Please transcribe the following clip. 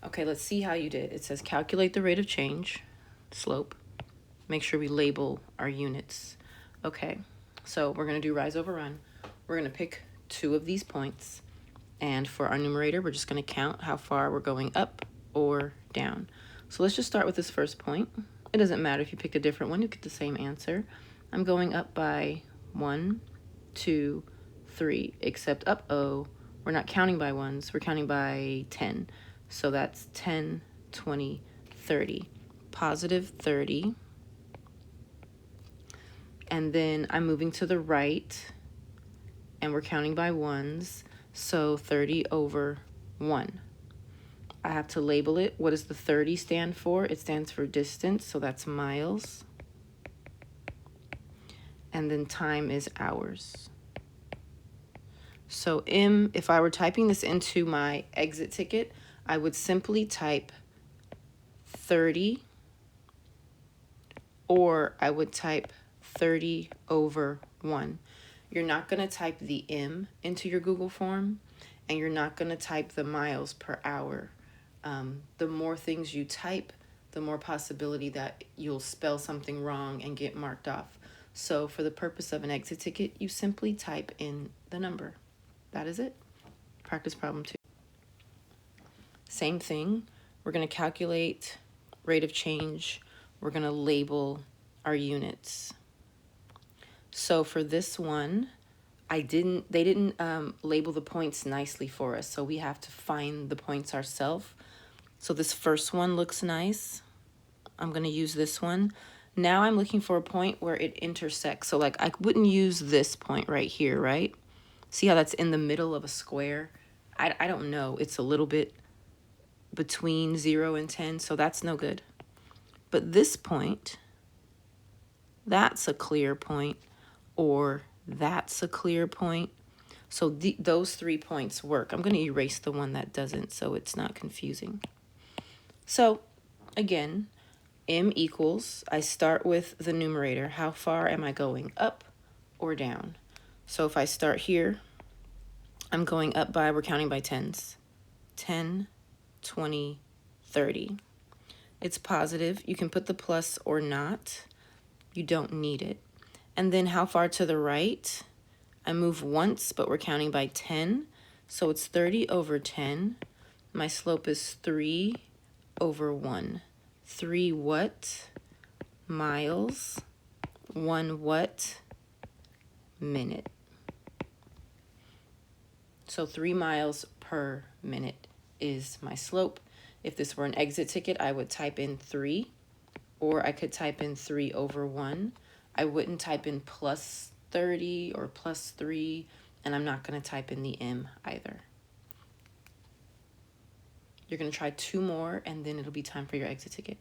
Okay, let's see how you did. It says calculate the rate of change, slope. Make sure we label our units. Okay, so we're gonna do rise over run. We're gonna pick 2 of these points. And for our numerator, we're just gonna count how far we're going up or down. So let's just start with this first point. It doesn't matter if you pick a different one, you get the same answer. I'm going up by 1, 2, 3, except uh-oh, we're not counting by ones, we're counting by 10. So that's 10, 20, 30. Positive 30. And then I'm moving to the right, and we're counting by ones, so 30 over 1. I have to label it. What does the 30 stand for? It stands for distance, so that's miles. And then time is hours. So if I were typing this into my exit ticket, I would simply type 30, or I would type 30 over 1. You're not going to type the M into your Google form, and you're not going to type the miles per hour. The more things you type, the more possibility that you'll spell something wrong and get marked off. So for the purpose of an exit ticket, you simply type in the number. That is it. Practice problem 2. Same thing. We're going to calculate rate of change. We're going to label our units. So for this one, they didn't label the points nicely for us, so we have to find the points ourselves. So this first one looks nice. I'm going to use this one. Now I'm looking for a point where it intersects. So like I wouldn't use this point right here, right? See how that's in the middle of a square? I don't know. It's a little bit between 0 and 10, so that's no good. But this point, that's a clear point, or that's a clear point. So those 3 points work. I'm going to erase the one that doesn't so it's not confusing. So again, M equals, I start with the numerator. How far am I going, up or down? So if I start here, I'm going up by, we're counting by tens. 10, 20, 30. It's positive. You can put the plus or not. You don't need it. And then how far to the right? I move once, but we're counting by 10. So it's 30 over 10. My slope is 3 over 1. 3 what? Miles. 1 what? Minute. So 3 miles per minute is my slope. If this were an exit ticket, I would type in 3, or I could type in 3 over 1. I wouldn't type in plus 30 or plus 3, and I'm not going to type in the M either. You're going to try 2 more, and then it'll be time for your exit ticket.